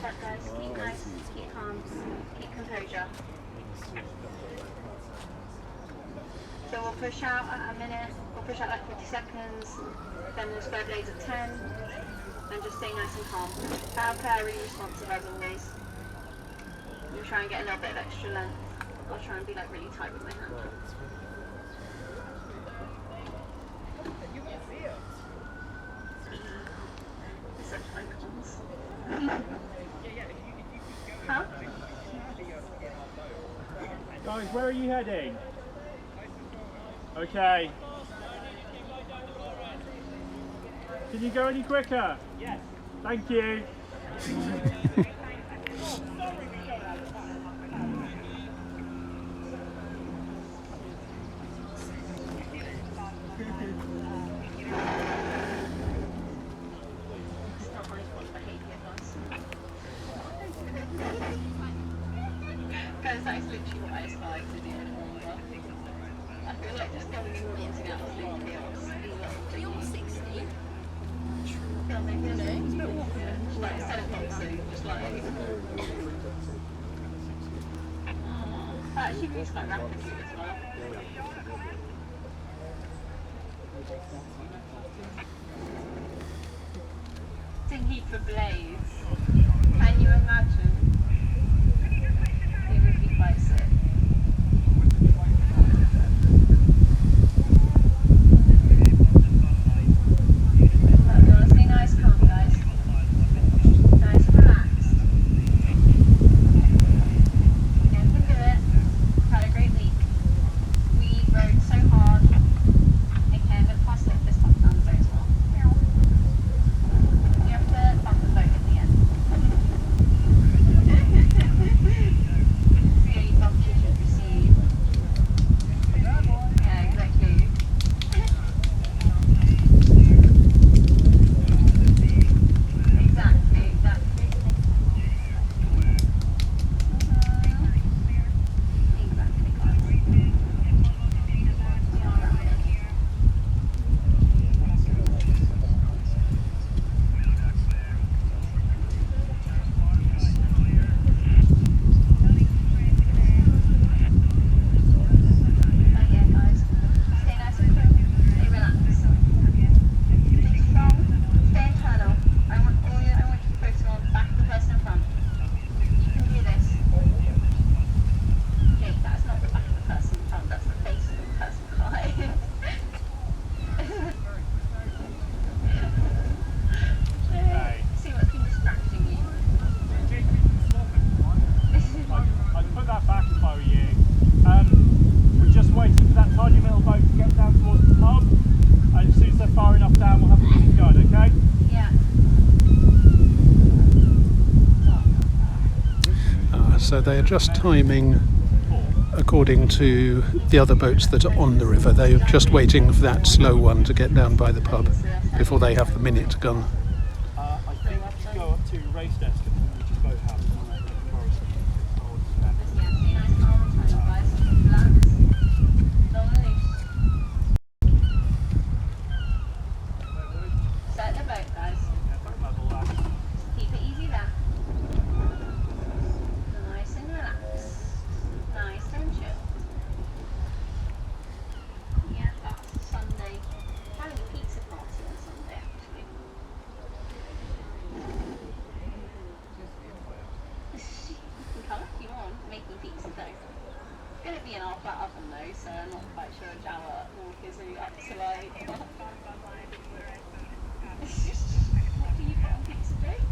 Right, guys, keep nice, keep calm, keep composure. So we'll push out at a minute, we'll push out like 50 seconds, then we'll square blades at 10, and just stay nice and calm. Power player, really responsive as always. We'll try and get a little bit of extra length. I'll try and be like really tight with my hand. Such icons. Huh? Guys, where are you heading? Okay. Can you go any quicker? Yes. Thank you. Because that's literally what I aspire to do. I feel like just going in the meeting absolutely chaos. You're 60. Filming, isn't it? It's a bit awkward. Just like instead of boxing, just like. Actually, moves quite rapidly as well. Thingy for blades. Can you imagine? It would be quite sick. Stay nice, calm, guys. Nice and relaxed. You can do it. Had a great week. We rode so hard. Okay, I'm going to pass this top down the boat as well. You have to bump the boat at the end. See any bumps you should receive. Yeah, exactly. Exactly. Exactly, guys. We are rapid. But yeah, guys, stay nice and cool. Stay relaxed. Stay strong. Stay internal. I want you to focus on the back of the person in front. You can do this. Okay, that's not the back of the person in front. That's the face of the person behind. See what's been distracting you. I'd put that back if I were you. We're just waiting for that tiny little boat to get down towards the pub. And as soon as they're far enough down, we'll have a music guide, okay? Yeah. So they are just timing according to the other boats that are on the river. They are just waiting for that slow one to get down by the pub before they have the minute gun. I think to go up to race desk and then we just Boathouse and then the forest. Yeah, stay nice, calm, and internal, guys. Relax. Long and loose. Set the boat, guys. Keep it easy there. Nice and relaxed. Nice and chill. Yeah, that's Sunday. Having a pizza party on Sunday, actually. You can come if you want, making pizza dough. It's going to be in our flat oven though, so I'm not quite sure Java is really up to like. What do you put on pizza dough?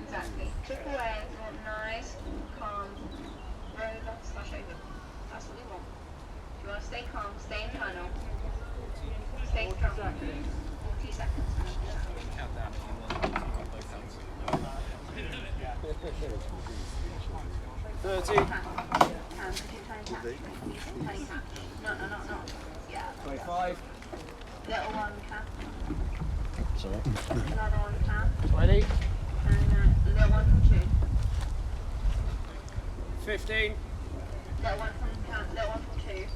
Exactly. Chip away, you want nice, calm, roller slash over. That's what we want. If you want to stay calm, stay internal. Stay strong. 40 seconds. 30. No. Yeah. 25. Little one cap. Sorry. Another one cap. 20. And little one from 2. 15. Little one from camp. Little one from 2.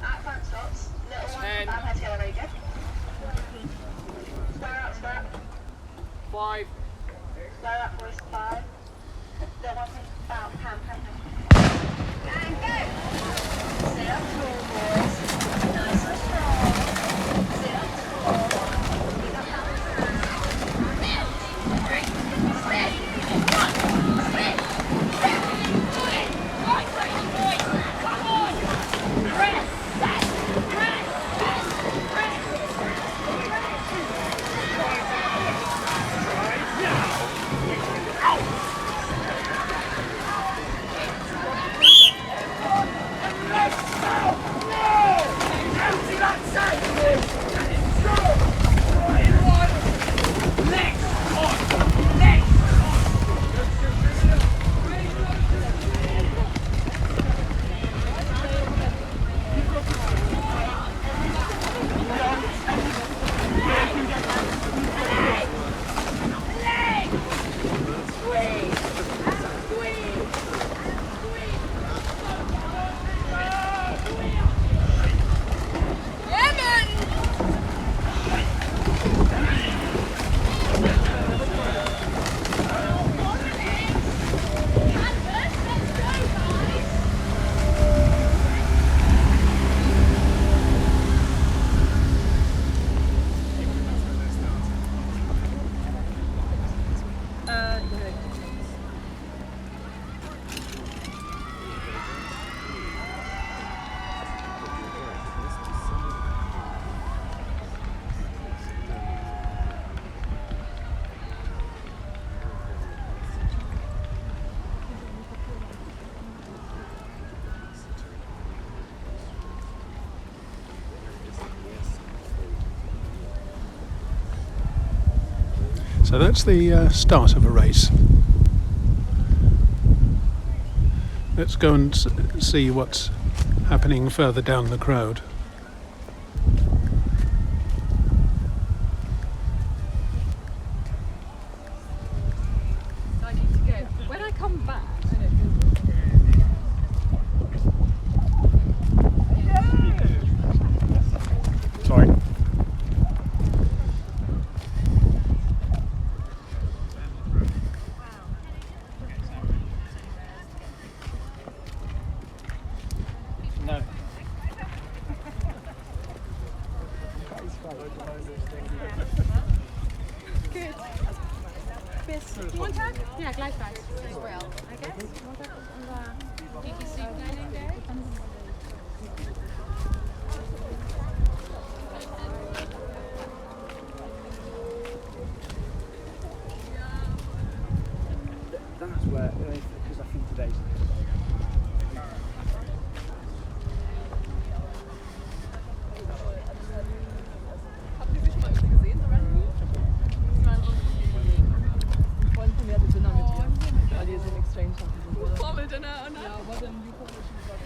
At front stops. Little one 10. from bad head together, very good. Square up. 5. Square up, boys. 5. Little one from camp. And go! Sit up tall, boys. Nice and strong. Sit up tall. Keep up hands around. Out! So that's the start of a race. Let's go and see what's happening further down the crowd. I need to go. When I come back, Sorry. No. good. Bis. Montag? Ja, gleichfalls. Well, I guess. Montag ist unser DTC Planning Day. That's where, because I think today's. Habt ihr sich mal gesehen, Freund von mir hatte Dinner mit ihr, weil die so ein Exchange hatten. Formal Dinner, und ja, was denn die Commotion war.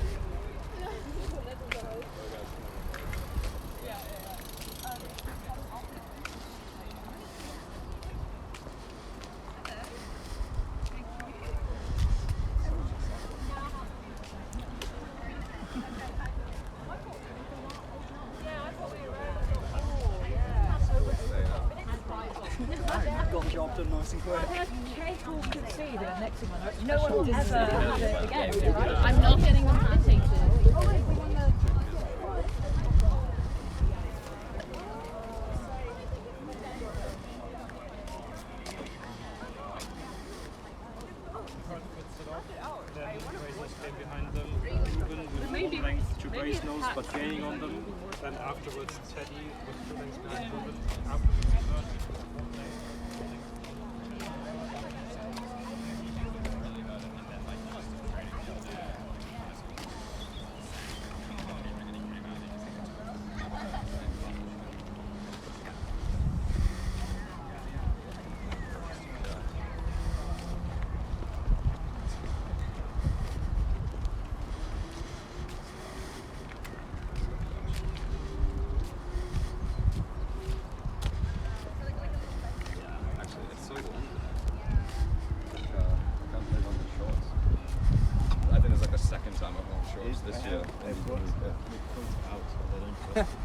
Got the job done nice and quick. Careful could see the next one. No one will ever have it again, right? I'm not getting them handtated. Maybe two brace nose, but gaining on them. Then afterwards, Teddy with two legs behind Ruben.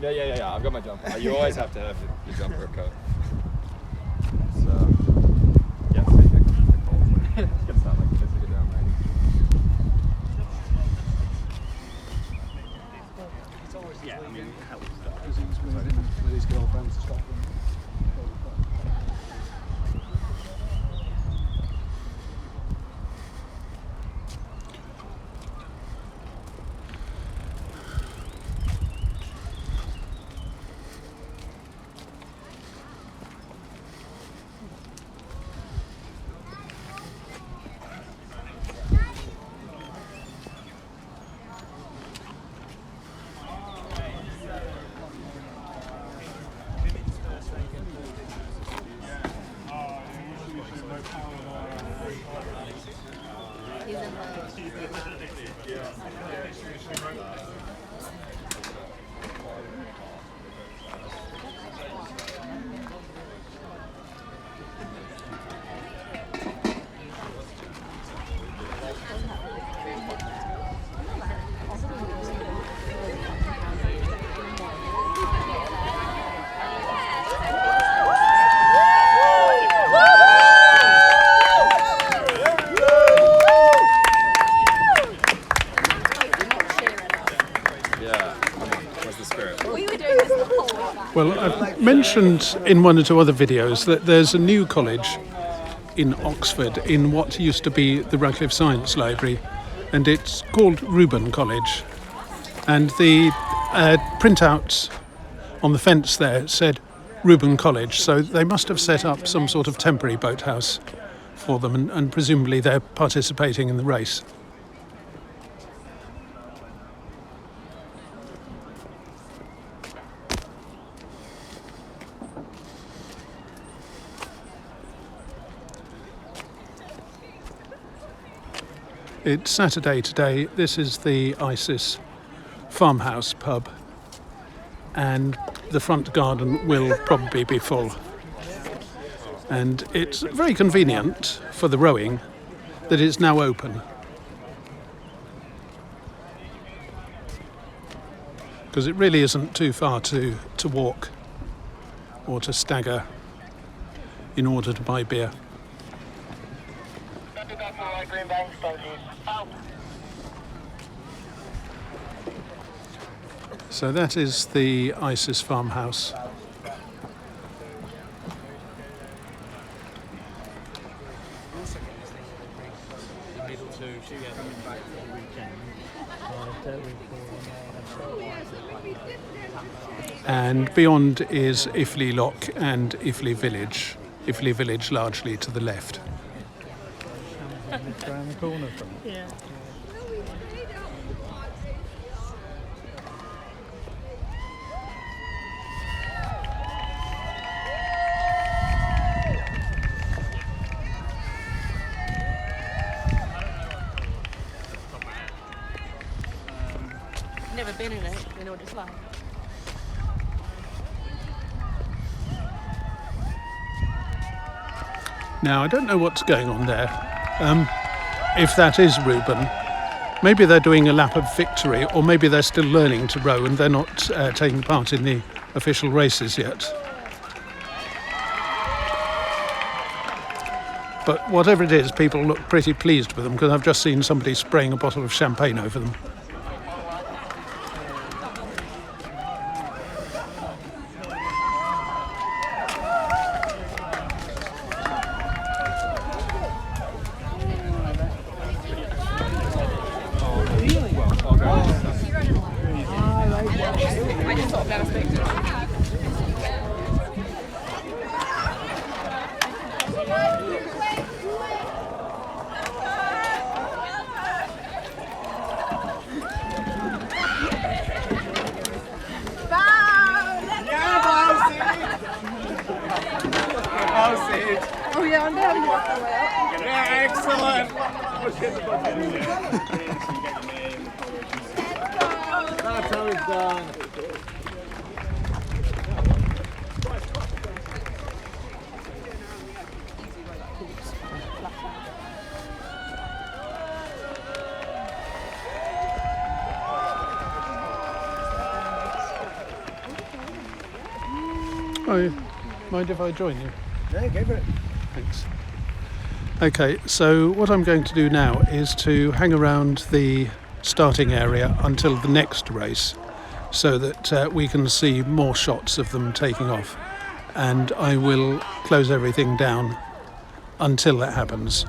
Yeah. I've got my jumper. You always have to have your jumper coat. So, yeah, so you can start like this to get down right. Yeah, I mean, it helps because he's moving with his girlfriend to Scotland. Well, I've mentioned in one or two other videos that there's a new college in Oxford in what used to be the Radcliffe Science Library, and it's called Reuben College. And the printout on the fence there said Reuben College, so they must have set up some sort of temporary boathouse for them, and presumably they're participating in the race. It's Saturday today. This is the Isis Farmhouse pub, and the front garden will probably be full. And it's very convenient for the rowing that it's now open, because it really isn't too far to walk or to stagger in order to buy beer. So that is the Isis Farmhouse. And beyond is Iffley Lock and Iffley Village. Iffley Village largely to the left. Around the corner from it. Yeah. Never been in it, you know what it's like. Now, I don't know what's going on there. If that is Reuben, maybe they're doing a lap of victory, or maybe they're still learning to row and they're not taking part in the official races yet. But whatever it is, people look pretty pleased with them, because I've just seen somebody spraying a bottle of champagne over them. Oh yeah, I'm down here. Yeah, excellent. That's how it's done. Oh, mind if I join you? Yeah, go for it. Thanks. Okay, so what I'm going to do now is to hang around the starting area until the next race, so that we can see more shots of them taking off, and I will close everything down until that happens.